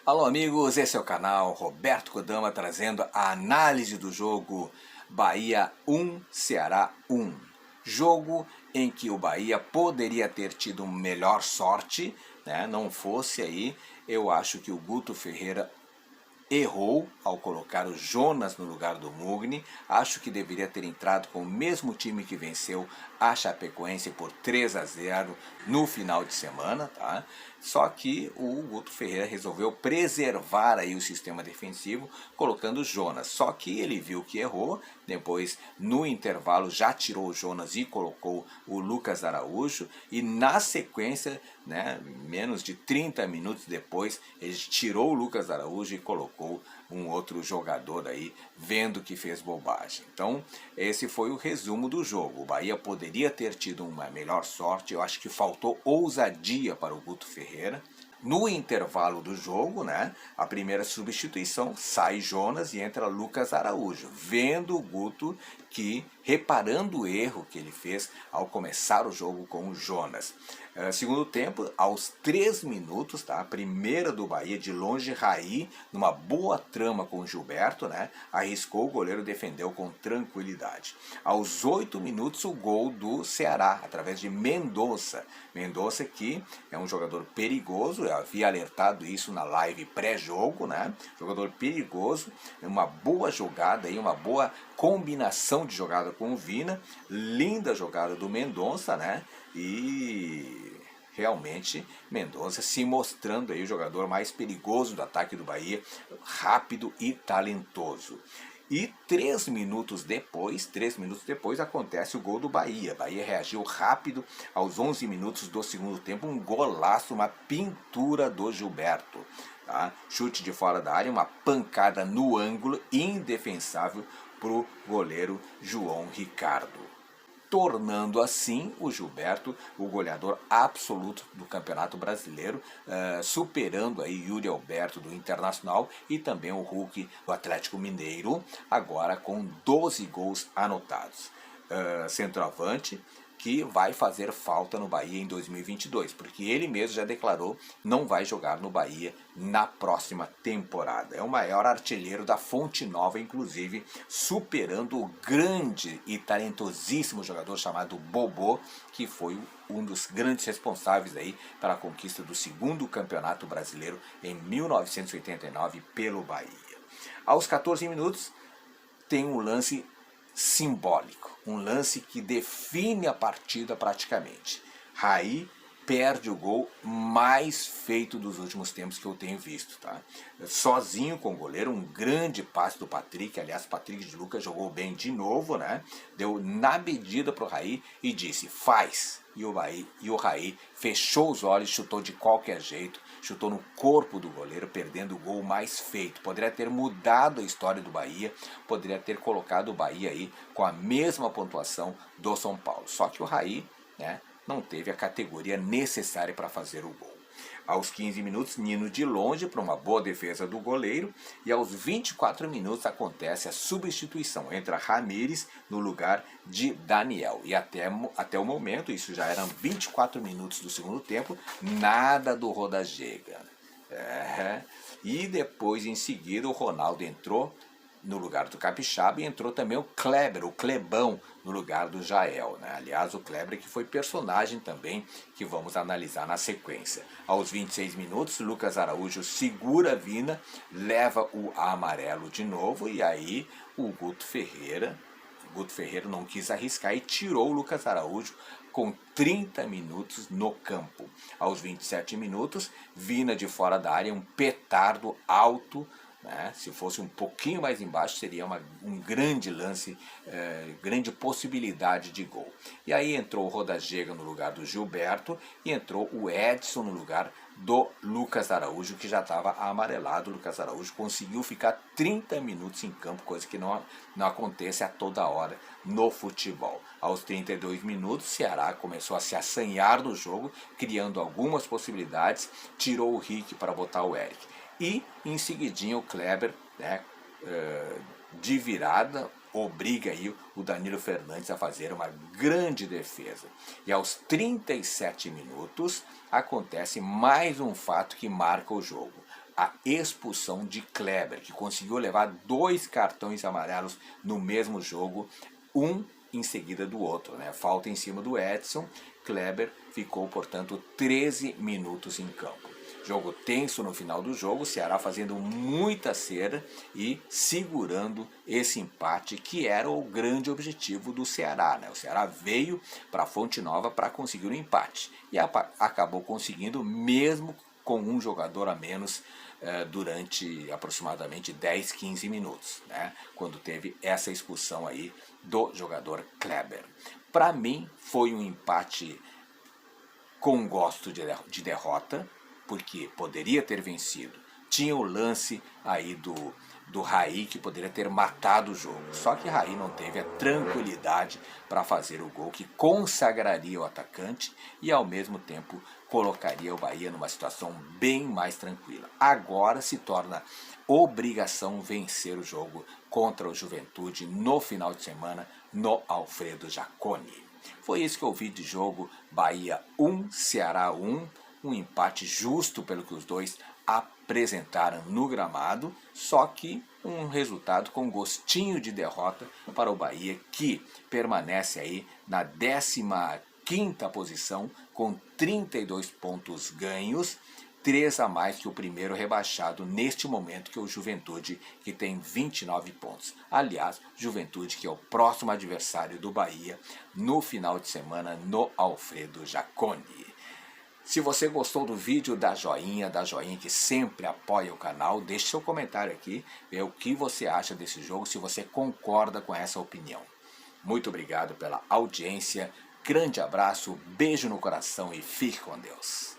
Alô amigos, esse é o canal Roberto Kodama trazendo a análise do jogo Bahia 1, Ceará 1. Jogo em que o Bahia poderia ter tido melhor sorte, né? Não fosse aí, eu acho que o Guto Ferreira errou ao colocar o Jonas no lugar do Mugni. Acho que deveria ter entrado com o mesmo time que venceu a Chapecoense por 3-0 no final de semana, tá? Só que o Guto Ferreira resolveu preservar aí o sistema defensivo colocando o Jonas. Só que ele viu que errou, depois no intervalo já tirou o Jonas e colocou o Lucas Araújo e na sequência, né, menos de 30 minutos depois, ele tirou o Lucas Araújo e colocou um outro jogador aí, vendo que fez bobagem. Então, esse foi o resumo do jogo. O Bahia poderia ter tido uma melhor sorte, eu acho que faltou ousadia para o Guto Ferreira. No intervalo do jogo, né, a primeira substituição, sai Jonas e entra Lucas Araújo, vendo o Guto que, reparando o erro que ele fez ao começar o jogo com o Jonas. Segundo tempo, aos 3 minutos, tá, a primeira do Bahia, de longe, Raí, numa boa trama com o Gilberto, né, arriscou, o goleiro defendeu com tranquilidade. Aos 8 minutos, o gol do Ceará, através de Mendonça. Mendonça que é um jogador perigoso, eu havia alertado isso na live pré-jogo, né, jogador perigoso, uma boa jogada, aí, uma boa combinação de jogada com o Vina, linda jogada do Mendonça, né, e realmente Mendonça se mostrando aí o jogador mais perigoso do ataque do Bahia, rápido e talentoso. E 3 minutos depois acontece o gol do Bahia. Bahia reagiu rápido aos 11 minutos do segundo tempo, um golaço, uma pintura do Gilberto. Tá? Chute de fora da área, uma pancada no ângulo, indefensável para o goleiro João Ricardo, tornando assim o Gilberto o goleador absoluto do Campeonato Brasileiro, superando aí Yuri Alberto do Internacional e também o Hulk do Atlético Mineiro, agora com 12 gols anotados. Centroavante que vai fazer falta no Bahia em 2022, porque ele mesmo já declarou não vai jogar no Bahia na próxima temporada. É o maior artilheiro da Fonte Nova, inclusive superando o grande e talentosíssimo jogador chamado Bobô, que foi um dos grandes responsáveis aí pela conquista do 2º Campeonato Brasileiro em 1989 pelo Bahia. Aos 14 minutos tem um lance simbólico, um lance que define a partida praticamente. Raí perde o gol mais feito dos últimos tempos que eu tenho visto, tá? Sozinho com o goleiro, um grande passe do Patrick, aliás, Patrick de Lucas jogou bem de novo, né? Deu na medida pro Raí e disse, faz! E o Raí fechou os olhos, chutou de qualquer jeito, chutou no corpo do goleiro, perdendo o gol mais feito. Poderia ter mudado a história do Bahia, poderia ter colocado o Bahia aí com a mesma pontuação do São Paulo. Só que o Raí, né, não teve a categoria necessária para fazer o gol. Aos 15 minutos, Nino de longe para uma boa defesa do goleiro. E aos 24 minutos acontece a substituição. Entra Ramires no lugar de Daniel. E até o momento, isso já eram 24 minutos do segundo tempo, nada do Rodallega. E depois, em seguida, o Ronaldo entrou no lugar do Capixaba e entrou também o Kleber, o Clebão, no lugar do Jael, né? Aliás, o Kleber que foi personagem também, que vamos analisar na sequência. Aos 26 minutos, Lucas Araújo segura a Vina, leva o amarelo de novo e aí o Guto Ferreira não quis arriscar e tirou o Lucas Araújo com 30 minutos no campo. Aos 27 minutos, Vina de fora da área, um petardo alto, né? Se fosse um pouquinho mais embaixo, seria um grande lance, grande possibilidade de gol. E aí entrou o Rodallega no lugar do Gilberto e entrou o Edson no lugar do Lucas Araújo, que já estava amarelado. O Lucas Araújo conseguiu ficar 30 minutos em campo, coisa que não acontece a toda hora no futebol. Aos 32 minutos, o Ceará começou a se assanhar no jogo, criando algumas possibilidades, tirou o Rick para botar o Eric. E em seguidinho o Kleber, né, de virada, obriga aí o Danilo Fernandes a fazer uma grande defesa. E aos 37 minutos acontece mais um fato que marca o jogo. a expulsão de Kleber, que conseguiu levar 2 cartões amarelos no mesmo jogo, um em seguida do outro, né? Falta em cima do Edson. Kleber ficou, portanto, 13 minutos em campo. Jogo tenso no final do jogo, o Ceará fazendo muita cera e segurando esse empate que era o grande objetivo do Ceará, né? O Ceará veio para Fonte Nova para conseguir um empate e acabou conseguindo mesmo com um jogador a menos durante aproximadamente 10, 15 minutos, né? Quando teve essa expulsão aí do jogador Kleber. Para mim foi um empate com gosto de derrota, porque poderia ter vencido. Tinha o lance aí do Raí, que poderia ter matado o jogo. Só que Raí não teve a tranquilidade para fazer o gol que consagraria o atacante e ao mesmo tempo colocaria o Bahia numa situação bem mais tranquila. Agora se torna obrigação vencer o jogo contra o Juventude no final de semana no Alfredo Jaconi. Foi isso que eu vi de jogo. Bahia 1, Ceará 1, um empate justo pelo que os dois apresentaram no gramado, só que um resultado com gostinho de derrota para o Bahia, que permanece aí na 15ª posição com 32 pontos ganhos, 3 a mais que o primeiro rebaixado neste momento, que é o Juventude, que tem 29 pontos. Aliás, Juventude, que é o próximo adversário do Bahia no final de semana no Alfredo Jaconi. Se você gostou do vídeo, dá joinha que sempre apoia o canal. Deixe seu comentário aqui, ver o que você acha desse jogo, se você concorda com essa opinião. Muito obrigado pela audiência, grande abraço, beijo no coração e fique com Deus.